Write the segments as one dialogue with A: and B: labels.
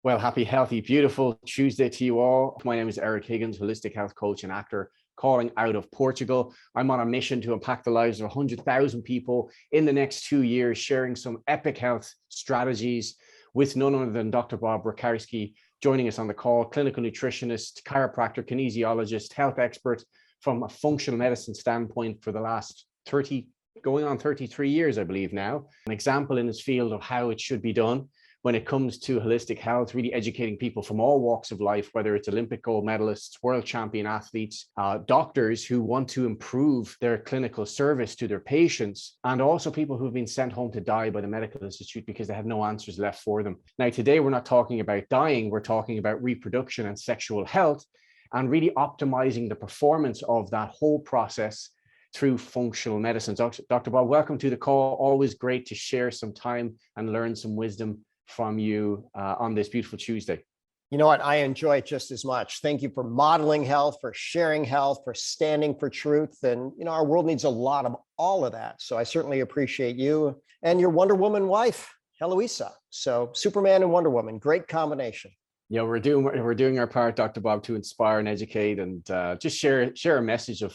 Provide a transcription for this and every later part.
A: Well, happy, healthy, beautiful Tuesday to you all. My name is Eric Higgins, holistic health coach and actor, calling out of Portugal. I'm on a mission to impact the lives of 100,000 people in the next 2 years, sharing some epic health strategies with none other than Dr. Bob Rakarski, joining us on the call, clinical nutritionist, chiropractor, kinesiologist, health expert from a functional medicine standpoint for the last 30, going on 33 years, I believe now. An example in his field of how it should be done when it comes to holistic health, really educating people from all walks of life, whether it's Olympic gold medalists, world champion athletes, doctors who want to improve their clinical service to their patients, and also people who've been sent home to die by the medical institute because they have no answers left for them. Now, today we're not talking about dying, we're talking about reproduction and sexual health, and really optimizing the performance of that whole process through functional medicine. Dr. Bob, welcome to the call. Always great to share some time and learn some wisdom from you on this beautiful Tuesday.
B: You know what? I enjoy it just as much. Thank you for modeling health, for sharing health, for standing for truth. And, our world needs a lot of all of that. So I certainly appreciate you and your Wonder Woman wife, Heloisa. So Superman and Wonder Woman, great combination.
A: Yeah, we're doing our part, Dr. Bob, to inspire and educate and just share a message of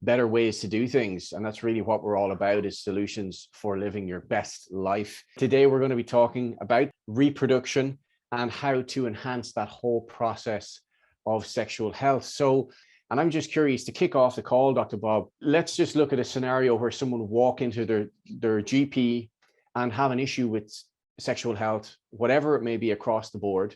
A: better ways to do things. And that's really what we're all about, is solutions for living your best life. Today, we're going to be talking about reproduction and how to enhance that whole process of sexual health. And I'm just curious, to kick off the call, Dr. Bob, let's just look at a scenario where someone walk into their GP and have an issue with sexual health, whatever it may be across the board,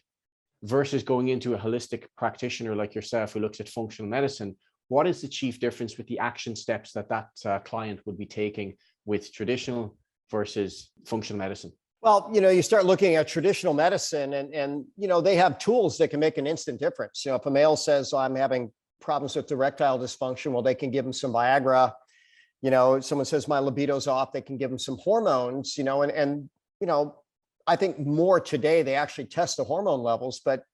A: versus going into a holistic practitioner like yourself who looks at functional medicine. What is the chief difference with the action steps that client would be taking with traditional versus functional medicine?
B: Well, you start looking at traditional medicine and they have tools that can make an instant difference. If a male says, I'm having problems with erectile dysfunction, well, they can give him some Viagra. Someone says my libido's off, they can give them some hormones, I think more today, they actually test the hormone levels, but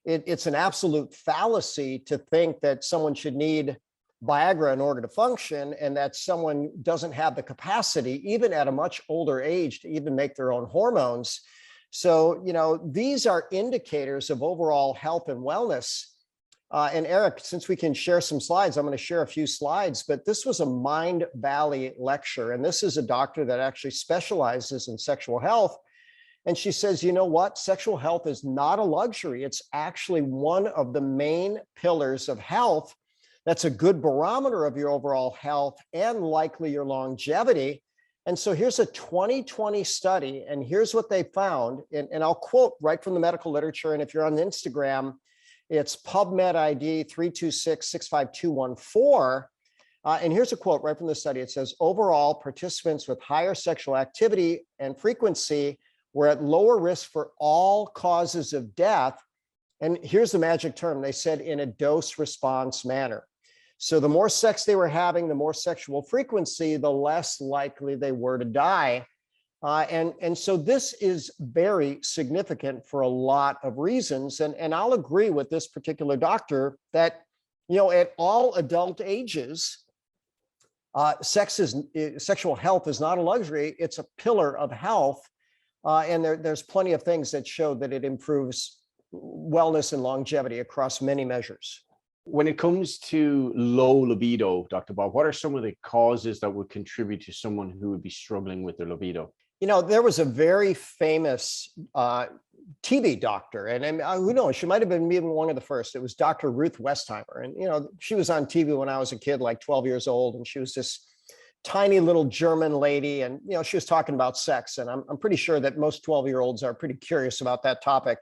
B: it's an absolute fallacy to think that someone should need Viagra in order to function, and that someone doesn't have the capacity, even at a much older age, to even make their own hormones. So, these are indicators of overall health and wellness. And Eric, since we can share some slides, I'm going to share a few slides, but this was a Mind Valley lecture. And this is a doctor that actually specializes in sexual health. And she says, you know what? Sexual health is not a luxury. It's actually one of the main pillars of health. That's a good barometer of your overall health and likely your longevity. And so here's a 2020 study, and here's what they found. And I'll quote right from the medical literature. And if you're on Instagram, it's PubMed ID 326-65214. And here's a quote right from the study. It says, overall, participants with higher sexual activity and frequency were at lower risk for all causes of death. And here's the magic term. They said in a dose response manner. So the more sex they were having, the more sexual frequency, the less likely they were to die. And so this is very significant for a lot of reasons. And I'll agree with this particular doctor that, at all adult ages, sexual health is not a luxury. It's a pillar of health. And there's plenty of things that show that it improves wellness and longevity across many measures.
A: When it comes to low libido, Dr. Bob, what are some of the causes that would contribute to someone who would be struggling with their libido?
B: There was a very famous TV doctor, and who knows, she might have been even one of the first. It was Dr. Ruth Westheimer. And, she was on TV when I was a kid, like 12 years old, and she was this tiny little German lady. And, she was talking about sex. And I'm pretty sure that most 12-year-olds are pretty curious about that topic.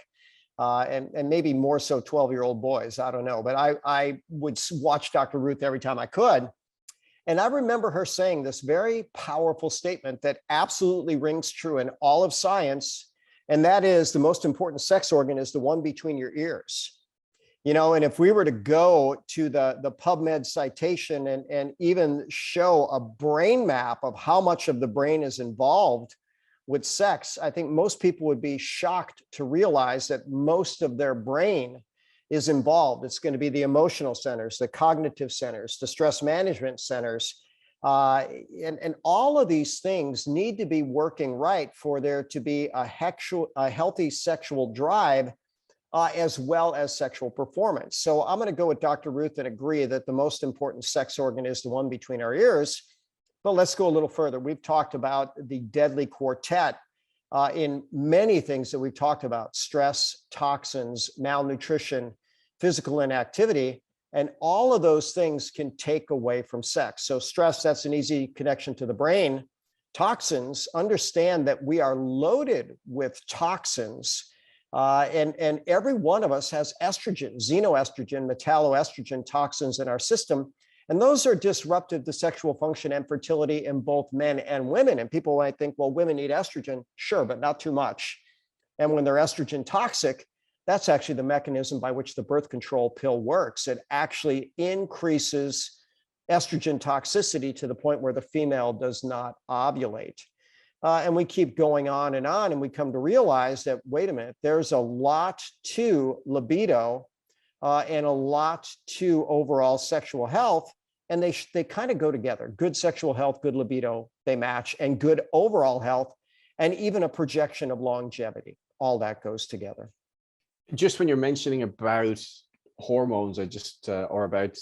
B: And maybe more so 12-year-old boys. I don't know. But I would watch Dr. Ruth every time I could. And I remember her saying this very powerful statement that absolutely rings true in all of science. And that is, the most important sex organ is the one between your ears. And if we were to go to the PubMed citation and even show a brain map of how much of the brain is involved with sex, I think most people would be shocked to realize that most of their brain is involved. It's going to be the emotional centers, the cognitive centers, the stress management centers. And all of these things need to be working right for there to be a healthy sexual drive as well as sexual performance. So I'm going to go with Dr. Ruth and agree that the most important sex organ is the one between our ears. But let's go a little further. We've talked about the deadly quartet in many things that we've talked about: stress, toxins, malnutrition, physical inactivity, and all of those things can take away from sex. So stress, that's an easy connection to the brain. Toxins, understand that we are loaded with toxins. And every one of us has estrogen, xenoestrogen, metalloestrogen toxins in our system. And those are disruptive to sexual function and fertility in both men and women. And people might think, well, women need estrogen. Sure, but not too much. And when they're estrogen toxic, that's actually the mechanism by which the birth control pill works. It actually increases estrogen toxicity to the point where the female does not ovulate. And we keep going on, and we come to realize that, wait a minute, there's a lot to libido and a lot to overall sexual health, and they kind of go together. Good sexual health, good libido, they match, and good overall health, and even a projection of longevity. All that goes together.
A: Just when you're mentioning about hormones, or about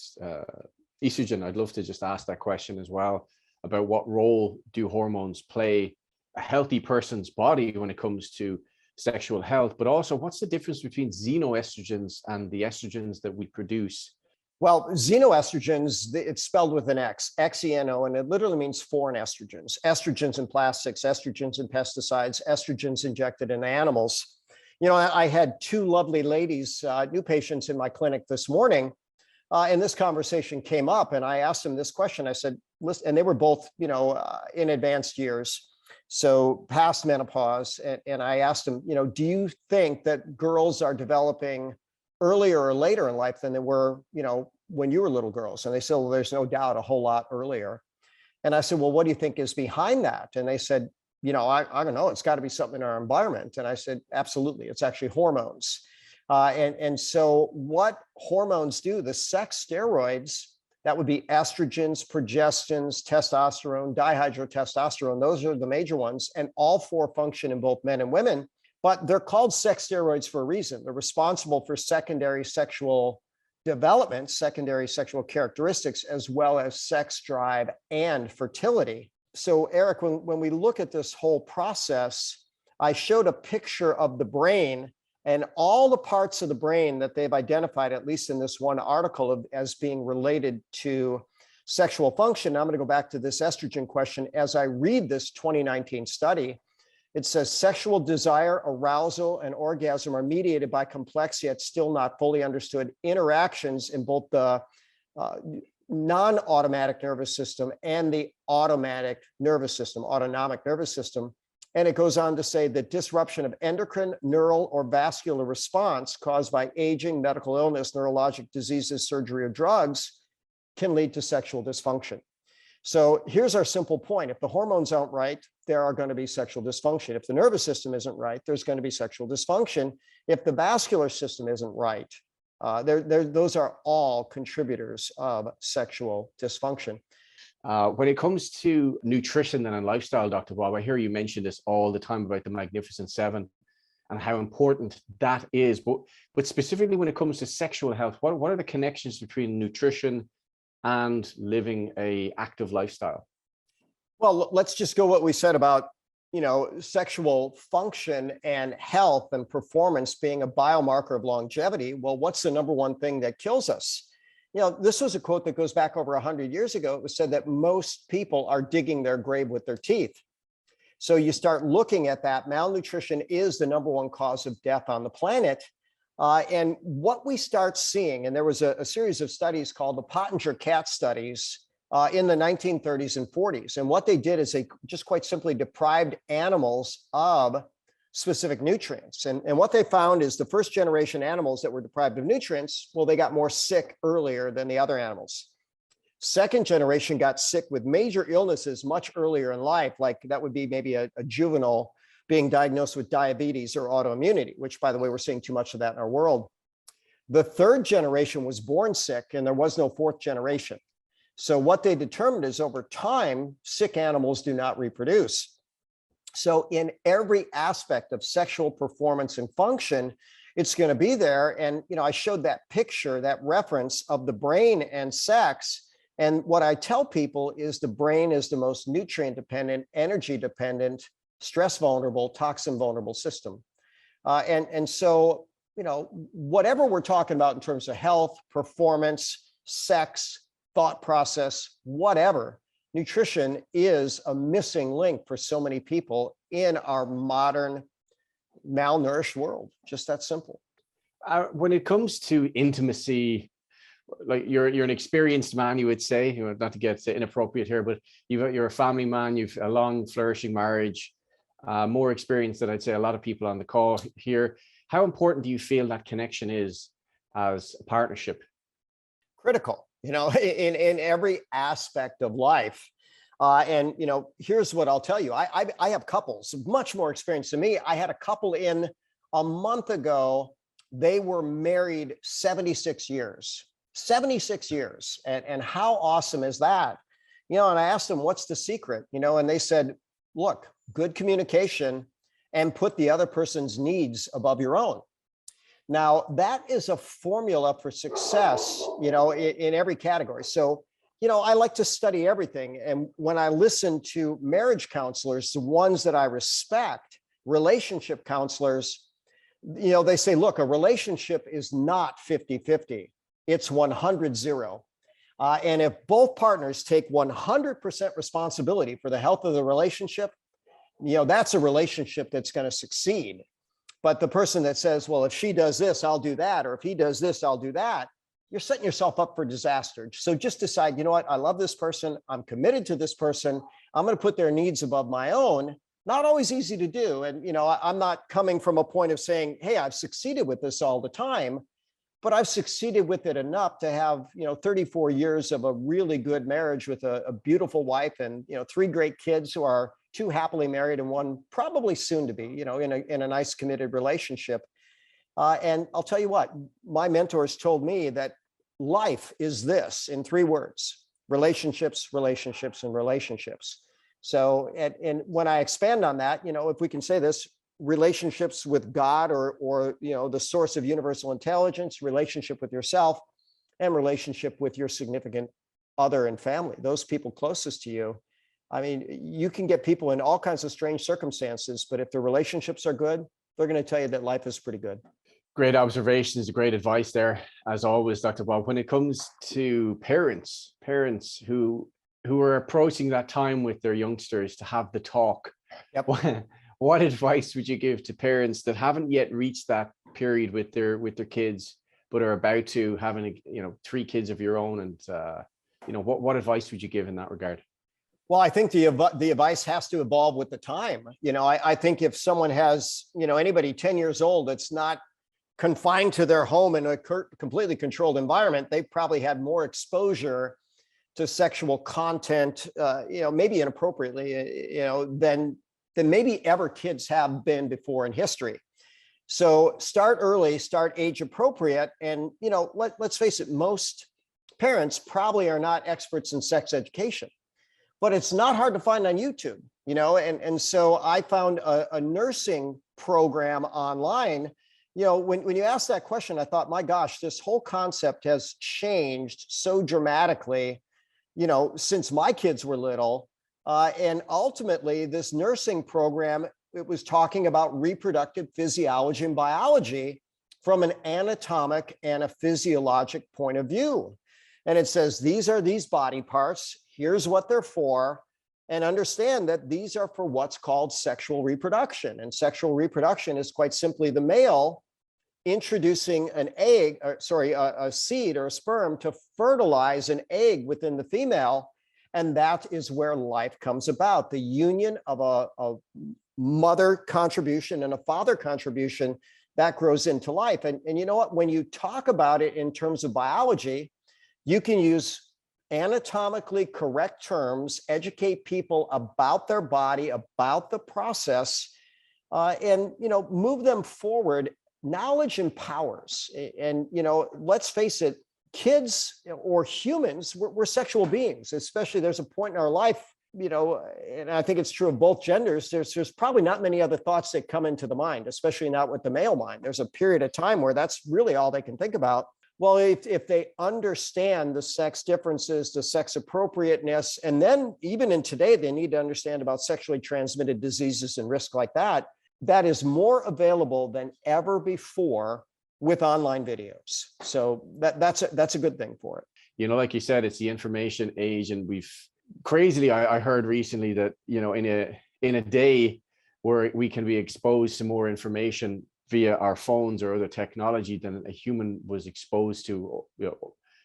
A: estrogen, I'd love to just ask that question as well, about what role do hormones play a healthy person's body when it comes to sexual health, but also what's the difference between xenoestrogens and the estrogens that we produce?
B: Well, xenoestrogens, it's spelled with an X, X-E-N-O, and it literally means foreign estrogens. Estrogens in plastics, estrogens in pesticides, estrogens injected in animals. You know, I had two lovely ladies, new patients in my clinic this morning, and this conversation came up, and I asked them this question. I said, listen, and they were both, in advanced years, so past menopause. And I asked them, do you think that girls are developing earlier or later in life than they were, when you were little girls? And they said, well, there's no doubt a whole lot earlier. And I said, well, what do you think is behind that? And they said, I don't know, it's got to be something in our environment. And I said, absolutely, it's actually hormones. And so what hormones do, the sex steroids, that would be estrogens, progestins, testosterone, dihydrotestosterone. Those are the major ones. And all four function in both men and women, but they're called sex steroids for a reason. They're responsible for secondary sexual development, secondary sexual characteristics, as well as sex drive and fertility. So Eric, when we look at this whole process, I showed a picture of the brain and all the parts of the brain that they've identified, at least in this one article, as being related to sexual function. Now I'm going to go back to this estrogen question. As I read this 2019 study, it says sexual desire, arousal, and orgasm are mediated by complex yet still not fully understood interactions in both the non-automatic nervous system and the automatic nervous system, autonomic nervous system. And it goes on to say that disruption of endocrine, neural, or vascular response caused by aging, medical illness, neurologic diseases, surgery, or drugs can lead to sexual dysfunction. So here's our simple point. If the hormones aren't right, there are going to be sexual dysfunction. If the nervous system isn't right, there's going to be sexual dysfunction. If the vascular system isn't right, those are all contributors of sexual dysfunction.
A: When it comes to nutrition and lifestyle, Dr. Bob, I hear you mention this all the time about the Magnificent Seven and how important that is. But specifically when it comes to sexual health, what are the connections between nutrition and living an active lifestyle?
B: Well, let's just go what we said about, sexual function and health and performance being a biomarker of longevity. Well, what's the number one thing that kills us? This was a quote that goes back over 100 years ago. It was said that most people are digging their grave with their teeth. So you start looking at that. Malnutrition is the number one cause of death on the planet. And what we start seeing, and there was a series of studies called the Pottinger cat studies in the 1930s and 40s. And what they did is they just quite simply deprived animals of specific nutrients. And what they found is the first generation animals that were deprived of nutrients, well, they got more sick earlier than the other animals. Second generation got sick with major illnesses much earlier in life, like that would be maybe a juvenile being diagnosed with diabetes or autoimmunity, which, by the way, we're seeing too much of that in our world. The third generation was born sick, and there was no fourth generation. So what they determined is over time, sick animals do not reproduce. So in every aspect of sexual performance and function, it's going to be there. And, I showed that picture, that reference of the brain and sex. And what I tell people is the brain is the most nutrient dependent, energy dependent, stress vulnerable, toxin vulnerable system. And so, whatever we're talking about in terms of health, performance, sex, thought process, whatever, nutrition is a missing link for so many people in our modern malnourished world. Just that simple.
A: When it comes to intimacy, like you're an experienced man, you would say, not to get inappropriate here, but you're a family man, you've a long flourishing marriage, more experience than I'd say a lot of people on the call here. How important do you feel that connection is as a partnership?
B: Critical, in every aspect of life. And here's what I'll tell you. I have couples much more experienced than me. I had a couple in a month ago. They were married 76 years. 76 years. And how awesome is that? And I asked them, what's the secret? And they said, look, good communication and put the other person's needs above your own. Now, that is a formula for success, in every category. So, I like to study everything. And when I listen to marriage counselors, the ones that I respect, relationship counselors, they say, look, a relationship is not 50-50. It's 100-0. And if both partners take 100% responsibility for the health of the relationship, that's a relationship that's going to succeed. But the person that says, well, if she does this, I'll do that, or if he does this, I'll do that, you're setting yourself up for disaster. So just decide, you know what, I love this person. I'm committed to this person. I'm going to put their needs above my own. Not always easy to do. And, I'm not coming from a point of saying, hey, I've succeeded with this all the time, but I've succeeded with it enough to have, 34 years of a really good marriage with a beautiful wife and, 3 great kids who are 2 happily married and 1 probably soon to be, in a nice committed relationship. And I'll tell you what, my mentors told me that life is this in 3 words: relationships, relationships, and relationships. So, and when I expand on that, if we can say this, relationships with God or the source of universal intelligence, relationship with yourself, and relationship with your significant other and family, those people closest to you. I mean, you can get people in all kinds of strange circumstances, but if the relationships are good, they're going to tell you that life is pretty good.
A: Great observations, great advice there, as always, Dr. Bob. When it comes to parents who are approaching that time with their youngsters to have the talk,
B: yep.
A: What advice would you give to parents that haven't yet reached that period with their kids, but are about to, having 3 kids of your own, and what advice would you give in that regard?
B: Well, I think the advice has to evolve with the time. I think if someone has, anybody 10 years old that's not confined to their home in a completely controlled environment, they probably had more exposure to sexual content, maybe inappropriately, than maybe ever kids have been before in history. So start early, start age appropriate. And, let's face it, most parents probably are not experts in sex education, but it's not hard to find on YouTube, and so I found a nursing program online. When you ask that question, I thought, my gosh, this whole concept has changed so dramatically, since my kids were little. And ultimately, this nursing program, it was talking about reproductive physiology and biology from an anatomic and a physiologic point of view. And it says, these are these body parts, here's what they're for, and understand that these are for what's called sexual reproduction. And sexual reproduction is quite simply the male introducing a seed or a sperm to fertilize an egg within the female. And that is where life comes about, the union of a mother contribution and a father contribution that grows into life. And you know what, when you talk about it in terms of biology, you can use anatomically correct terms, educate people about their body, about the process, and move them forward. Knowledge empowers. And let's face it, kids or humans, we're sexual beings. Especially, there's a point in our life and I think it's true of both genders, there's probably not many other thoughts that come into the mind, especially not with the male mind. There's a period of time where that's really all they can think about. Well, if they understand the sex differences, the sex appropriateness, and then even in today, they need to understand about sexually transmitted diseases and risk like that, that is more available than ever before with online videos. So that's a good thing for it.
A: Like you said, it's the information age, and crazily, I heard recently that, in a day where we can be exposed to more information via our phones or other technology than a human was exposed to,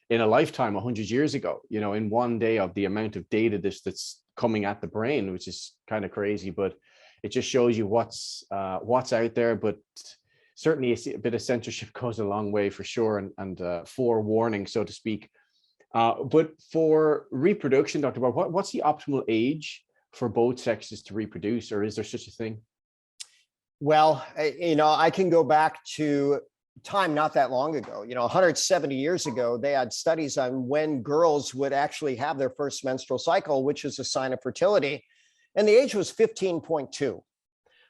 A: in a lifetime 100 years ago, in one day, of the amount of data that's coming at the brain, which is kind of crazy, but it just shows you what's out there. But certainly a bit of censorship goes a long way for sure, and forewarning, so to speak. But for reproduction, Dr. Bob, what's the optimal age for both sexes to reproduce, or is there such a thing?
B: Well, I can go back to time not that long ago. 170 years ago, they had studies on when girls would actually have their first menstrual cycle, which is a sign of fertility. And the age was 15.2.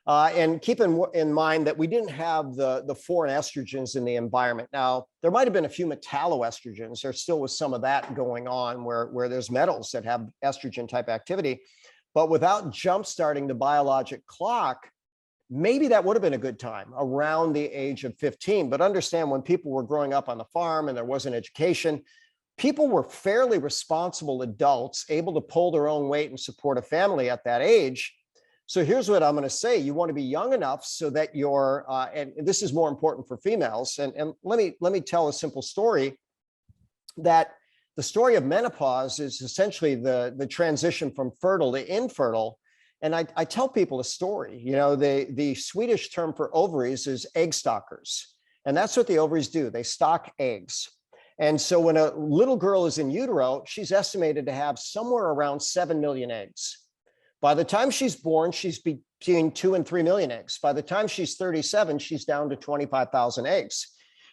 B: And keep in mind that we didn't have the foreign estrogens in the environment. Now, there might have been a few metalloestrogens. There still was some of that going on where there's metals that have estrogen type activity. But without jump-starting the biologic clock, maybe that would have been a good time around the age of 15. But understand, when people were growing up on the farm and there wasn't education, people were fairly responsible adults, able to pull their own weight and support a family at that age. So here's what I'm going to say. You want to be young enough so that you're, and this is more important for females. And let me tell a simple story, that the story of menopause is essentially the transition from fertile to infertile. And I tell people a story. The Swedish term for ovaries is egg stockers. And that's what the ovaries do. They stock eggs. And so when a little girl is in utero, she's estimated to have somewhere around 7 million eggs. By the time she's born, she's between 2 and 3 million eggs. By the time she's 37, she's down to 25,000 eggs.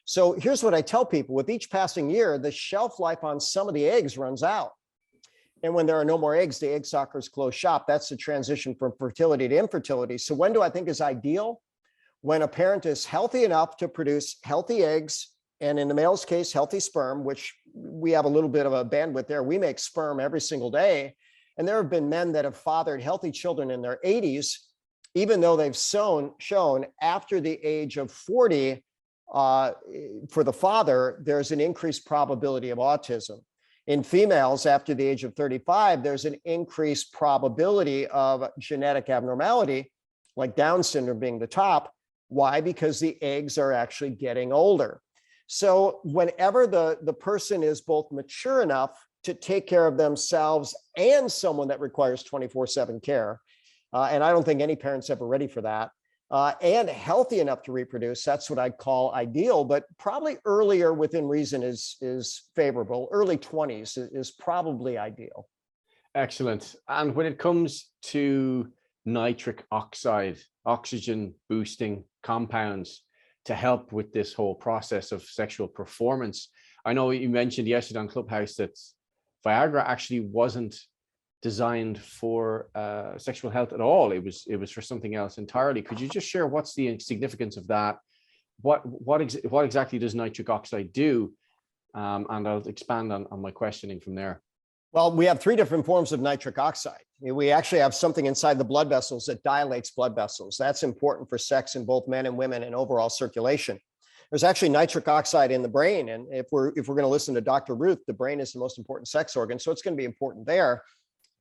B: So here's what I tell people. With each passing year, the shelf life on some of the eggs runs out. And when there are no more eggs, the egg stockers close shop. That's the transition from fertility to infertility. So when do I think is ideal? When a parent is healthy enough to produce healthy eggs, and in the male's case, healthy sperm, which we have a little bit of a bandwidth there. We make sperm every single day. And there have been men that have fathered healthy children in their 80s, even though they've shown after the age of 40, for the father, there's an increased probability of autism. In females, after the age of 35, there's an increased probability of genetic abnormality, like Down syndrome being the top. Why? Because the eggs are actually getting older. So whenever the person is both mature enough to take care of themselves and someone that requires 24/7 care, and I don't think any parent's ever ready for that, and healthy enough to reproduce, that's what I'd call ideal, but probably earlier within reason is favorable. Early 20s is probably ideal.
A: Excellent. And when it comes to nitric oxide, oxygen boosting compounds to help with this whole process of sexual performance, I know you mentioned yesterday on Clubhouse that Viagra actually wasn't designed for sexual health at all. It was for something else entirely. Could you just share what's the significance of that? What exactly does nitric oxide do? And I'll expand on my questioning from there.
B: Well, we have 3 different forms of nitric oxide. We actually have something inside the blood vessels that dilates blood vessels. That's important for sex in both men and women and overall circulation. There's actually nitric oxide in the brain. And if we're going to listen to Dr. Ruth, the brain is the most important sex organ. So it's going to be important there.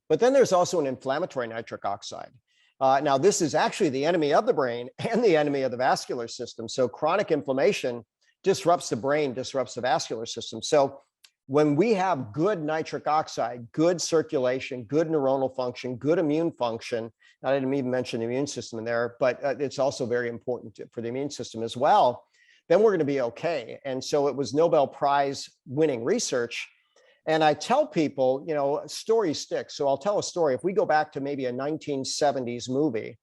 B: But then there's also an inflammatory nitric oxide. Now, this is actually the enemy of the brain and the enemy of the vascular system. So chronic inflammation disrupts the brain, disrupts the vascular system. So when we have good nitric oxide, good circulation, good neuronal function, good immune function, I didn't even mention the immune system in there, but it's also very important for the immune system as well, then we're going to be okay. And so it was Nobel Prize winning research. And I tell people, stories stick. So I'll tell a story. If we go back to maybe a 1970s movie,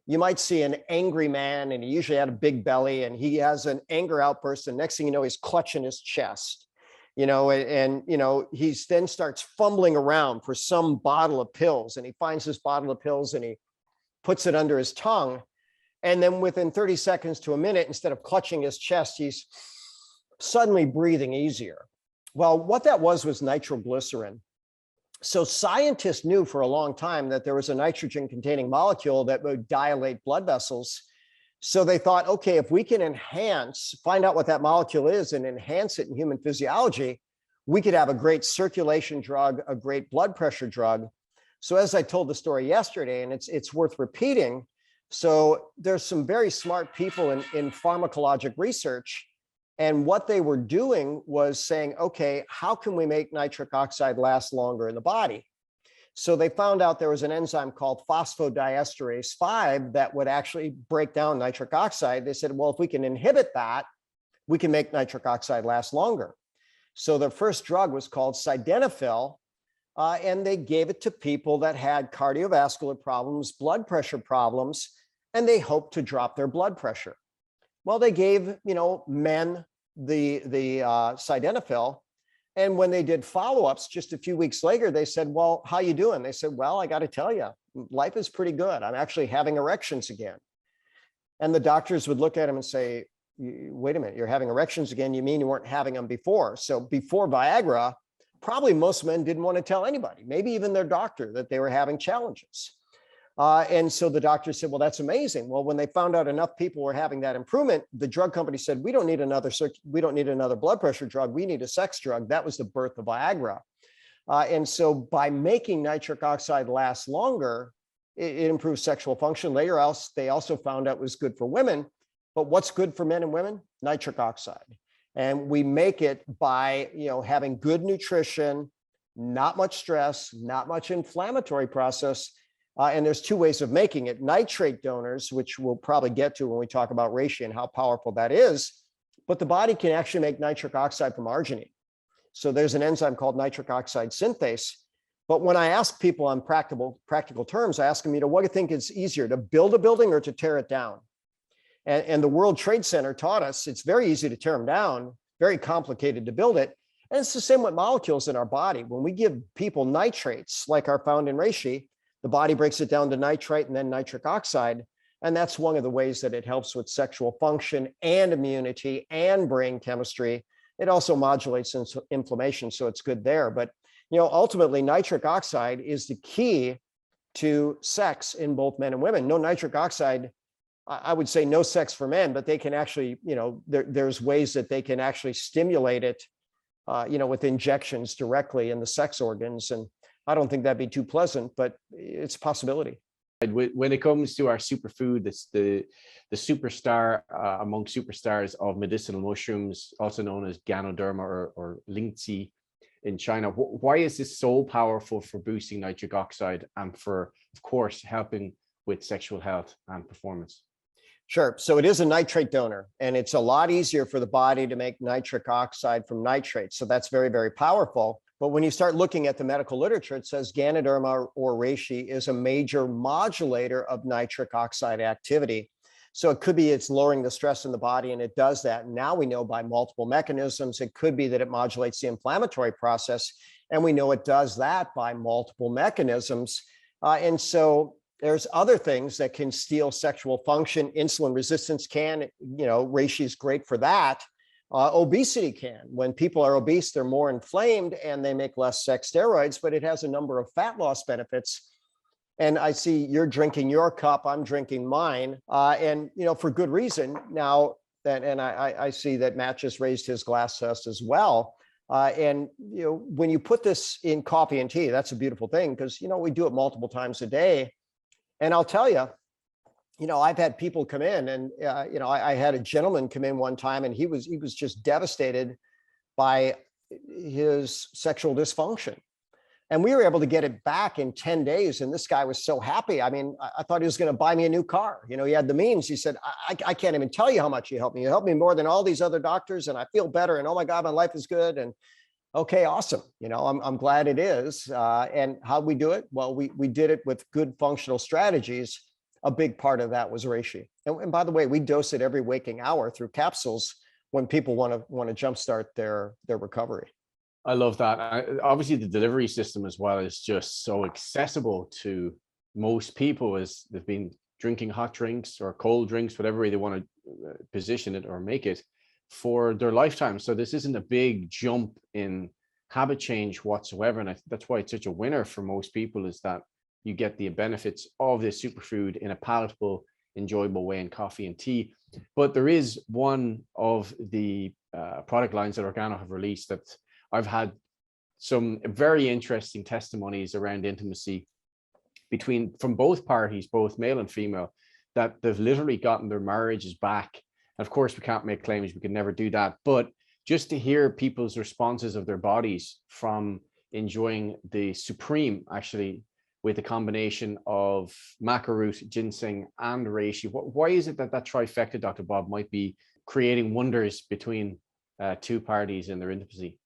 B: you might see an angry man, and he usually had a big belly, and he has an anger outburst. And next thing you know, he's clutching his chest. He then starts fumbling around for some bottle of pills, and he finds this bottle of pills and he puts it under his tongue. And then within 30 seconds to a minute, instead of clutching his chest, he's suddenly breathing easier. Well, what that was nitroglycerin. So scientists knew for a long time that there was a nitrogen containing molecule that would dilate blood vessels. So they thought, okay, if we can find out what that molecule is and enhance it in human physiology, we could have a great circulation drug, a great blood pressure drug. So as I told the story yesterday, and it's worth repeating, so there's some very smart people in pharmacologic research. And what they were doing was saying, okay, how can we make nitric oxide last longer in the body? So they found out there was an enzyme called phosphodiesterase 5 that would actually break down nitric oxide. They said, well, if we can inhibit that, we can make nitric oxide last longer. So the first drug was called sildenafil, and they gave it to people that had cardiovascular problems, blood pressure problems, and they hoped to drop their blood pressure. Well, they gave, men the sildenafil. And when they did follow-ups just a few weeks later, they said, well, how you doing? They said, well, I got to tell you, life is pretty good. I'm actually having erections again. And the doctors would look at him and say, wait a minute, you're having erections again. You mean you weren't having them before? So before Viagra, probably most men didn't want to tell anybody, maybe even their doctor, that they were having challenges. And so the doctor said, well, that's amazing. Well, when they found out enough people were having that improvement, the drug company said, we don't need another blood pressure drug. We need a sex drug. That was the birth of Viagra. And so by making nitric oxide last longer, it improves sexual function. Later, they also found out it was good for women. But what's good for men and women? Nitric oxide. And we make it by having good nutrition, not much stress, not much inflammatory process. And there's two ways of making it. Nitrate donors, which we'll probably get to when we talk about reishi and how powerful that is, but the body can actually make nitric oxide from arginine. So there's an enzyme called nitric oxide synthase. But when I ask people on practical terms, I ask them, what do you think is easier, to build a building or to tear it down? And the World Trade Center taught us it's very easy to tear them down, very complicated to build it. And it's the same with molecules in our body. When we give people nitrates, like are found in reishi, the body breaks it down to nitrite and then nitric oxide. And that's one of the ways that it helps with sexual function and immunity and brain chemistry. It also modulates inflammation, so it's good there. But ultimately, nitric oxide is the key to sex in both men and women. No nitric oxide, I would say no sex for men, but they can actually, there's ways that they can actually stimulate it, with injections directly in the sex organs. And I don't think that'd be too pleasant, but it's a possibility.
A: When it comes to our superfood, that's the superstar among superstars of medicinal mushrooms, also known as Ganoderma or Lingzi in China. Why is this so powerful for boosting nitric oxide and for, of course, helping with sexual health and performance?
B: Sure. So it is a nitrate donor, and it's a lot easier for the body to make nitric oxide from nitrates. So that's very, very powerful. But when you start looking at the medical literature, it says Ganoderma or reishi is a major modulator of nitric oxide activity. So it could be it's lowering the stress in the body, and it does that. Now we know by multiple mechanisms. It could be that it modulates the inflammatory process, and we know it does that by multiple mechanisms. And so there's other things that can steal sexual function. Insulin resistance can, reishi is great for that. Obesity can. When people are obese, they're more inflamed and they make less sex steroids, but it has a number of fat loss benefits. And I see you're drinking your cup, I'm drinking mine, and for good reason. Now that, and I see that Matt just raised his glass test as well. And when you put this in coffee and tea, that's a beautiful thing, because we do it multiple times a day. And I'll tell you, I've had people come in, and I had a gentleman come in one time, and he was just devastated by his sexual dysfunction. And we were able to get it back in 10 days. And this guy was so happy. I mean, I thought he was going to buy me a new car. He had the means. He said, I can't even tell you how much you helped me. You helped me more than all these other doctors, and I feel better. And oh my God, my life is good. And okay, awesome. I'm glad it is. And how'd we do it? Well, we did it with good functional strategies. A big part of that was reishi. And by the way, we dose it every waking hour through capsules when people want to jumpstart their recovery.
A: I love that. Obviously, the delivery system as well is just so accessible to most people, as they've been drinking hot drinks or cold drinks, whatever way they want to position it or make it, for their lifetime. So this isn't a big jump in habit change whatsoever. And that's why it's such a winner for most people, is that you get the benefits of this superfood in a palatable, enjoyable way in coffee and tea. But there is one of the product lines that Organo have released that I've had some very interesting testimonies around intimacy from both parties, both male and female, that they've literally gotten their marriages back. And of course, we can't make claims, we can never do that. But just to hear people's responses of their bodies from enjoying the Supreme, actually, with a combination of maca root, ginseng, and reishi. Why is it that trifecta, Dr. Bob, might be creating wonders between two parties in their intimacy?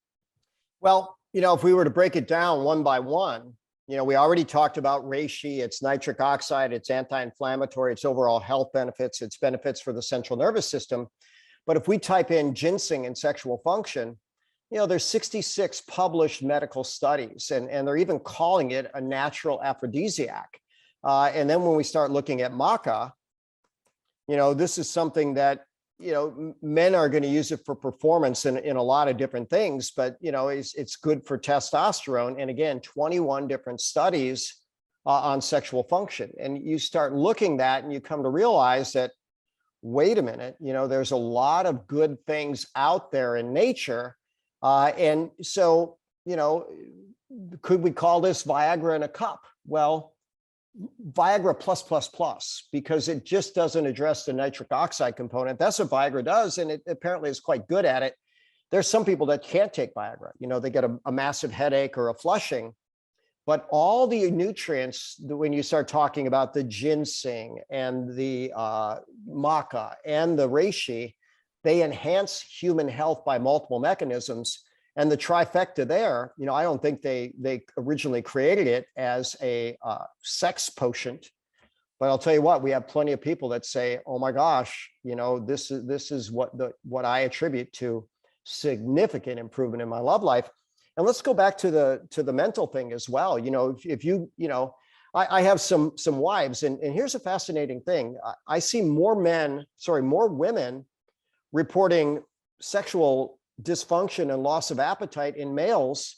B: Well, if we were to break it down one by one, we already talked about reishi, its nitric oxide, its anti-inflammatory, its overall health benefits, its benefits for the central nervous system. But if we type in ginseng and sexual function, there's 66 published medical studies, and they're even calling it a natural aphrodisiac. And then when we start looking at maca, this is something that men are going to use it for performance in a lot of different things, but it's good for testosterone. And again, 21 different studies on sexual function. And you start looking at that and you come to realize that, wait a minute, there's a lot of good things out there in nature. And so, could we call this Viagra in a cup? Well, Viagra plus, because it just doesn't address the nitric oxide component. That's what Viagra does, and it apparently is quite good at it. There's some people that can't take Viagra. They get a massive headache or a flushing, but all the nutrients, when you start talking about the ginseng and the maca and the reishi, they enhance human health by multiple mechanisms. And the trifecta there, I don't think they originally created it as a sex potion, but I'll tell you what, we have plenty of people that say, "Oh my gosh, this is what I attribute to significant improvement in my love life." And let's go back to the mental thing as well. If you I have some wives, and here's a fascinating thing. I see more women reporting sexual dysfunction and loss of appetite in males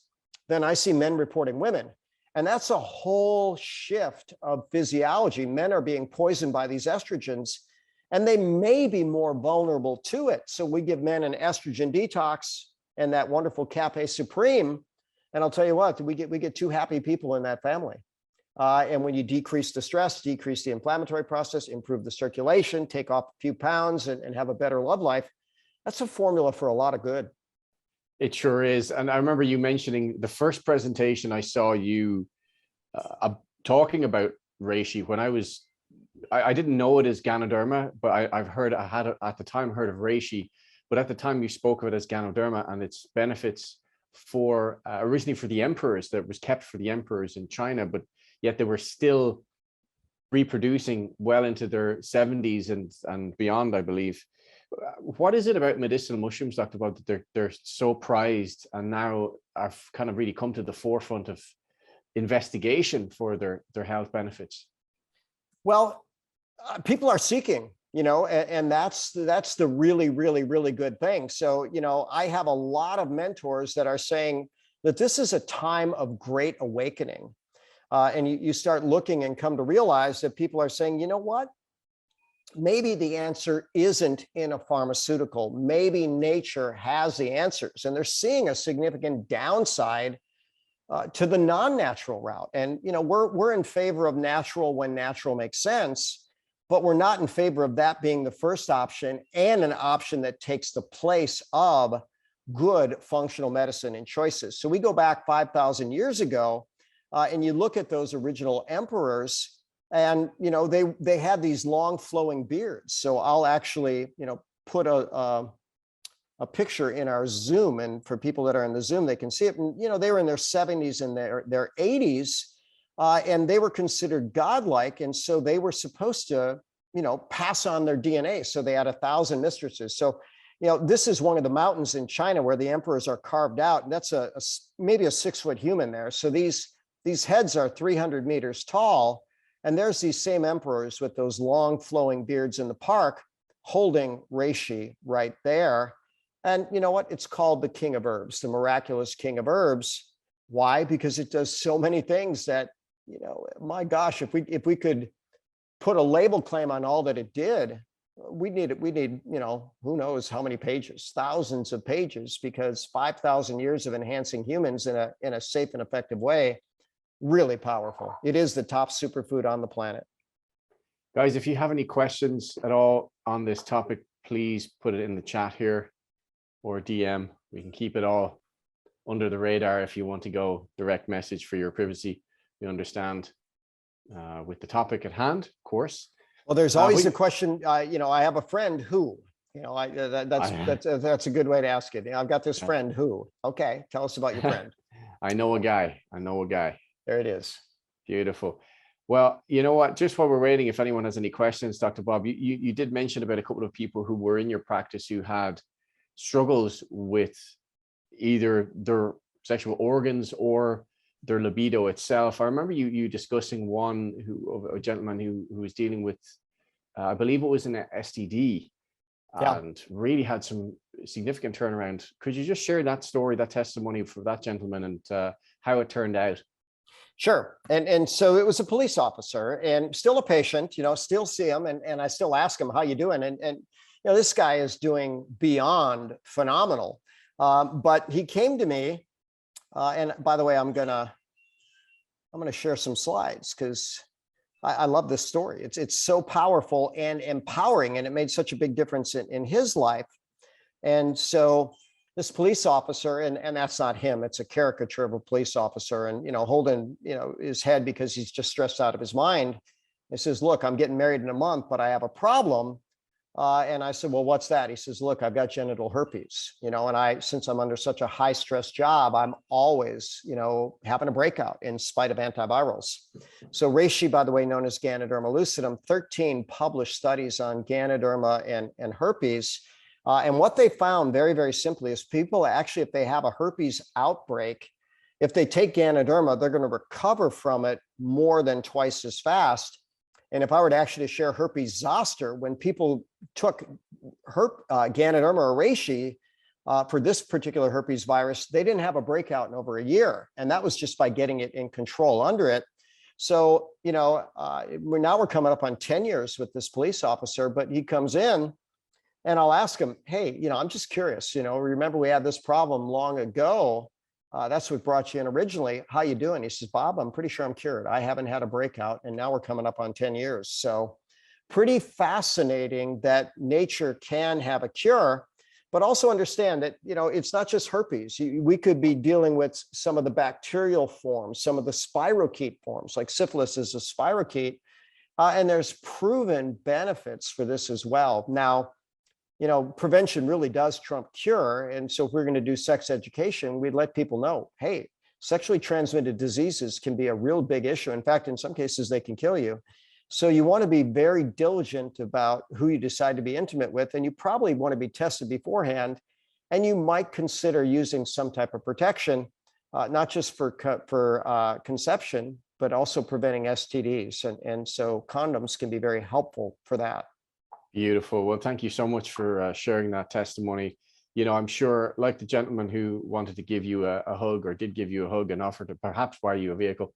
B: than I see men reporting women. And that's a whole shift of physiology. Men are being poisoned by these estrogens, and they may be more vulnerable to it. So we give men an estrogen detox and that wonderful Cafe Supreme. And I'll tell you what, we get two happy people in that family. And when you decrease the stress, decrease the inflammatory process, improve the circulation, take off a few pounds, and have a better love life, that's a formula for a lot of good.
A: It sure is. And I remember you mentioning the first presentation I saw you talking about reishi when I didn't know it as Ganoderma, but I had at the time heard of reishi, but at the time you spoke of it as Ganoderma and its benefits for originally for the emperors, that was kept for the emperors in China, but yet they were still reproducing well into their 70s and beyond, I believe. What is it about medicinal mushrooms, Dr. Bob, that they're so prized and now have kind of really come to the forefront of investigation for their health benefits?
B: Well, people are seeking, and that's the really, really, really good thing. So, I have a lot of mentors that are saying that this is a time of great awakening. And you start looking and come to realize that people are saying, you know what? Maybe the answer isn't in a pharmaceutical. Maybe nature has the answers. And they're seeing a significant downside to the non-natural route. And, we're in favor of natural when natural makes sense, but we're not in favor of that being the first option and an option that takes the place of good functional medicine and choices. So we go back 5,000 years ago, and you look at those original emperors, and they had these long flowing beards. So I'll actually put a picture in our Zoom, and for people that are in the Zoom, they can see it. And they were in their 70s and their 80s, and they were considered godlike, and so they were supposed to pass on their DNA. So they had 1,000 mistresses. So this is one of the mountains in China where the emperors are carved out. And that's maybe a 6-foot human there. So these heads are 300 meters tall. And there's these same emperors with those long flowing beards in the park holding reishi right there. And you know what? It's called the king of herbs, the miraculous king of herbs. Why? Because it does so many things that, my gosh, if we could put a label claim on all that it did, we need, who knows how many pages, thousands of pages, because 5,000 years of enhancing humans in a safe and effective way, really powerful. It is the top superfood on the planet.
A: Guys, if you have any questions at all on this topic, please put it in the chat here or DM. We can keep it all under the radar if you want to go direct message for your privacy. We understand with the topic at hand, of course.
B: Well, there's always a question. I have a friend who, that's a good way to ask it. I've got this friend who. Okay, tell us about your friend.
A: I know a guy.
B: There it is.
A: Beautiful. Well, you know what? Just while we're waiting, if anyone has any questions, Dr. Bob, you did mention about a couple of people who were in your practice who had struggles with either their sexual organs or their libido itself. I remember you discussing a gentleman who was dealing with, I believe it was an STD, and really had some significant turnaround. Could you just share that story, that testimony for that gentleman, and how it turned out?
B: Sure. And so it was a police officer and still a patient, still see him and I still ask him, how you doing? And this guy is doing beyond phenomenal. But he came to me, and by the way, I'm gonna share some slides because I love this story. It's so powerful and empowering, and it made such a big difference in his life. And so this police officer, and that's not him, it's a caricature of a police officer, and holding his head because he's just stressed out of his mind. He says, look, I'm getting married in a month, but I have a problem. And I said, well, what's that? He says, look, I've got genital herpes, and since I'm under such a high stress job, I'm always, having a breakout in spite of antivirals. So reishi, by the way, known as Ganoderma lucidum, 13 published studies on Ganoderma and herpes. And what they found very, very simply is people actually, if they have a herpes outbreak, if they take Ganoderma, they're going to recover from it more than twice as fast. And if I were to actually share herpes zoster, when people took Ganoderma or reishi for this particular herpes virus, they didn't have a breakout in over a year. And that was just by getting it in control under it. So, we're coming up on 10 years with this police officer, but he comes in and I'll ask him, hey, I'm just curious, remember we had this problem long ago. That's what brought you in originally. How you doing? He says, Bob, I'm pretty sure I'm cured. I haven't had a breakout, and now we're coming up on 10 years. So pretty fascinating that nature can have a cure, but also understand that, it's not just herpes. We could be dealing with some of the bacterial forms, some of the spirochete forms, like syphilis is a spirochete, and there's proven benefits for this as well. Now, prevention really does trump cure. And so if we're going to do sex education, we'd let people know, hey, sexually transmitted diseases can be a real big issue. In fact, in some cases, they can kill you. So you want to be very diligent about who you decide to be intimate with. And you probably want to be tested beforehand. And you might consider using some type of protection, not just for conception, but also preventing STDs. And so condoms can be very helpful for that.
A: Beautiful. Well, thank you so much for sharing that testimony. I'm sure, like the gentleman who wanted to give you a hug, or did give you a hug and offered to perhaps buy you a vehicle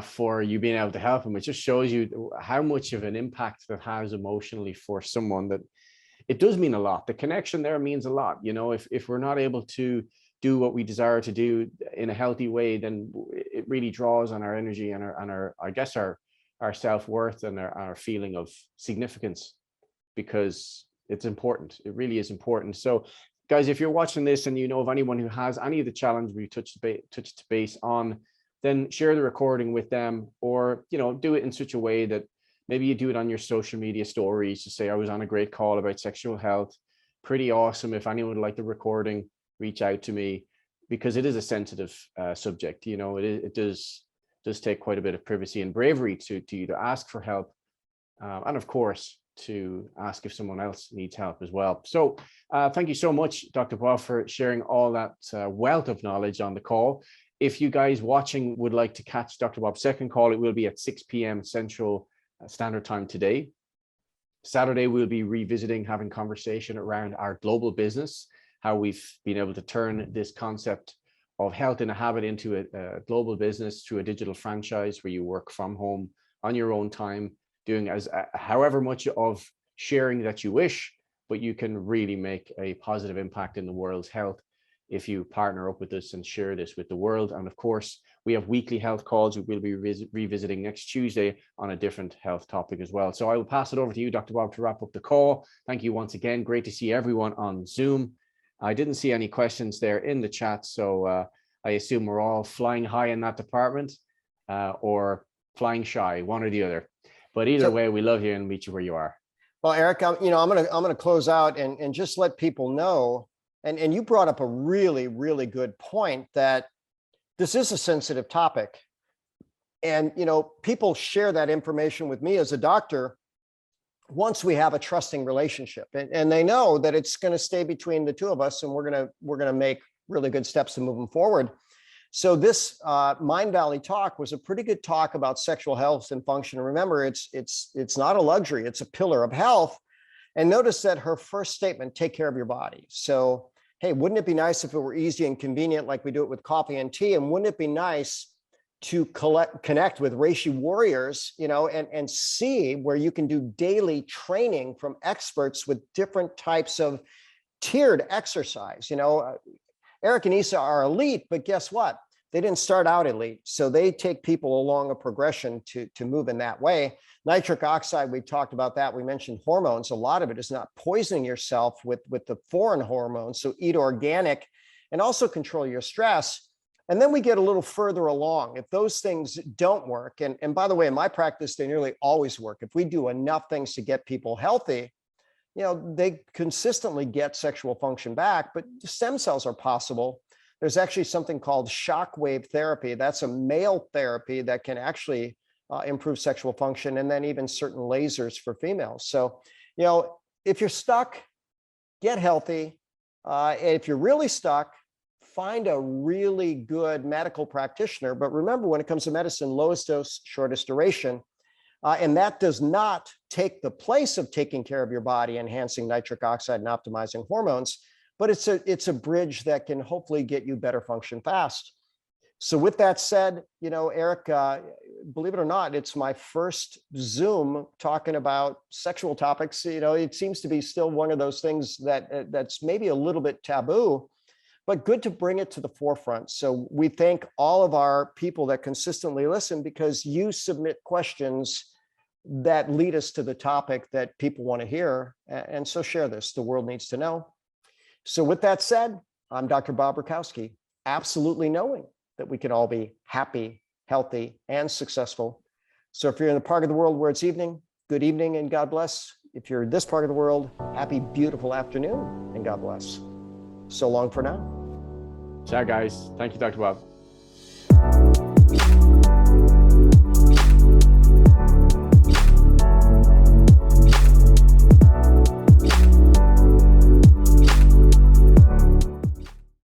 A: for you being able to help him, it just shows you how much of an impact that has emotionally for someone, that it does mean a lot. The connection there means a lot. If we're not able to do what we desire to do in a healthy way, then it really draws on our energy and our I guess our self-worth and our feeling of significance, because it's important. It really is important. So guys, if you're watching this and you know of anyone who has any of the challenge we touched base on, then share the recording with them, or do it in such a way that maybe you do it on your social media stories to say, I was on a great call about sexual health. Pretty awesome. If anyone would like the recording, reach out to me, because it is a sensitive subject. It does take quite a bit of privacy and bravery to either ask for help and of course to ask if someone else needs help as well. So thank you so much, Dr. Bob, for sharing all that wealth of knowledge on the call. If you guys watching would like to catch Dr. Bob's second call, it will be at 6 p.m. Central Standard Time today. Saturday, we'll be revisiting, having conversation around our global business, how we've been able to turn this concept of health in a habit into a global business through a digital franchise where you work from home on your own time, doing however much of sharing that you wish, but you can really make a positive impact in the world's health if you partner up with us and share this with the world. And of course, we have weekly health calls. We will be revisiting next Tuesday on a different health topic as well. So I will pass it over to you, Dr. Bob, to wrap up the call. Thank you once again. Great to see everyone on Zoom. I didn't see any questions there in the chat, so I assume we're all flying high in that department or flying shy, one or the other. But either way, we love you and meet you where you are.
B: Well, Eric, I'm gonna close out and just let people know. And you brought up a really, really good point that this is a sensitive topic. And, people share that information with me as a doctor once we have a trusting relationship, and they know that it's going to stay between the two of us, and we're going to make really good steps to move them forward. So this Mind Valley talk was a pretty good talk about sexual health and function. And remember, it's not a luxury, it's a pillar of health. And notice that her first statement, take care of your body. So, hey, wouldn't it be nice if it were easy and convenient like we do it with coffee and tea? And wouldn't it be nice to connect with Reishi warriors, and see where you can do daily training from experts with different types of tiered exercise. Eric and Isa are elite, but guess what? They didn't start out elite. So they take people along a progression to move in that way. Nitric oxide, we talked about that. We mentioned hormones. A lot of it is not poisoning yourself with the foreign hormones. So eat organic and also control your stress. And then we get a little further along. If those things don't work, and by the way, in my practice, they nearly always work. If we do enough things to get people healthy, they consistently get sexual function back, but stem cells are possible. There's actually something called shockwave therapy. That's a male therapy that can actually improve sexual function, and then even certain lasers for females. So, if you're stuck, get healthy. If you're really stuck, find a really good medical practitioner. But remember, when it comes to medicine, lowest dose, shortest duration. And that does not take the place of taking care of your body, enhancing nitric oxide and optimizing hormones, but it's a bridge that can hopefully get you better function fast. So with that said, Eric, believe it or not, it's my first Zoom talking about sexual topics. It seems to be still one of those things that's maybe a little bit taboo, but good to bring it to the forefront. So we thank all of our people that consistently listen, because you submit questions that lead us to the topic that people want to hear. And so share this. The world needs to know. So with that said, I'm Dr. Bob Rakowski, absolutely knowing that we can all be happy, healthy, and successful. So if you're in the part of the world where it's evening, good evening and God bless. If you're in this part of the world, happy, beautiful afternoon and God bless. So long for now.
A: Ciao, guys. Thank you, Dr. Bob.